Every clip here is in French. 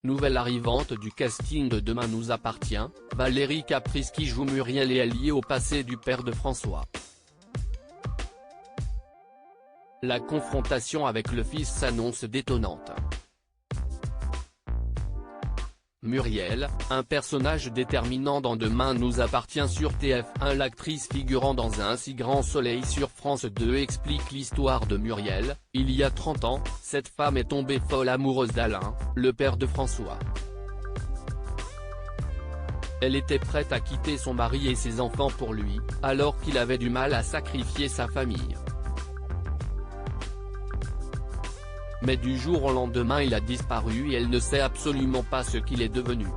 Nouvelle arrivante du casting de Demain nous appartient, Valérie Capris qui joue Muriel et est liée au passé du père de François. La confrontation avec le fils s'annonce détonnante. Muriel, un personnage déterminant dans Demain nous appartient sur TF1. L'actrice figurant dans Un si grand soleil sur France 2 explique l'histoire de Muriel. Il y a 30 ans, cette femme est tombée folle amoureuse d'Alain, le père de François. Elle était prête à quitter son mari et ses enfants pour lui, alors qu'il avait du mal à sacrifier sa famille. Mais du jour au lendemain il a disparu et elle ne sait absolument pas ce qu'il est devenu.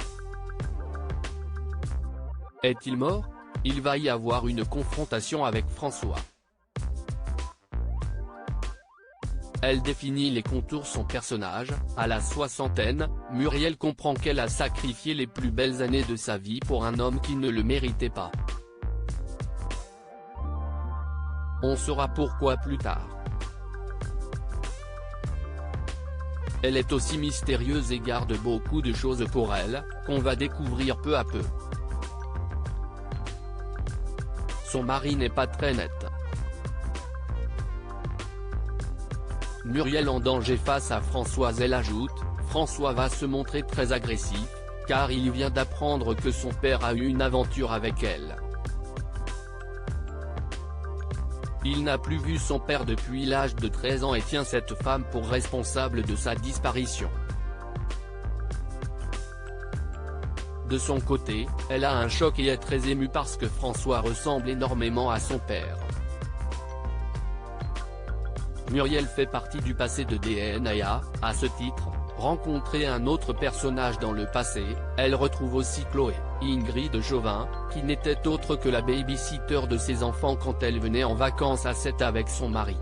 Est-il mort? Il va y avoir une confrontation avec François. Elle définit les contours de son personnage. À la soixantaine, Muriel comprend qu'elle a sacrifié les plus belles années de sa vie pour un homme qui ne le méritait pas. On saura pourquoi plus tard. Elle est aussi mystérieuse et garde beaucoup de choses pour elle, qu'on va découvrir peu à peu. Son mari n'est pas très net. Muriel en danger face à François. Elle ajoute, François va se montrer très agressif, car il vient d'apprendre que son père a eu une aventure avec elle. Il n'a plus vu son père depuis l'âge de 13 ans et tient cette femme pour responsable de sa disparition. De son côté, elle a un choc et est très émue parce que François ressemble énormément à son père. Muriel fait partie du passé de DNA. À ce titre, rencontrer un autre personnage dans le passé, elle retrouve aussi Chloé, Ingrid Jovin, qui n'était autre que la baby-sitter de ses enfants quand elle venait en vacances à Sète avec son mari.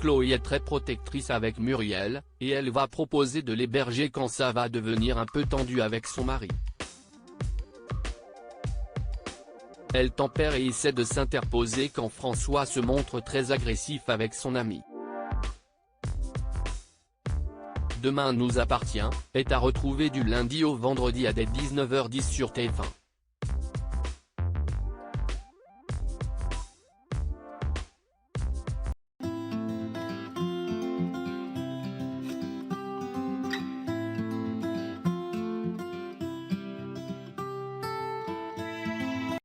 Chloé est très protectrice avec Muriel, et elle va proposer de l'héberger quand ça va devenir un peu tendu avec son mari. Elle tempère et essaie de s'interposer quand François se montre très agressif avec son ami. Demain nous appartient est à retrouver du lundi au vendredi à dès 19h10 sur TF1.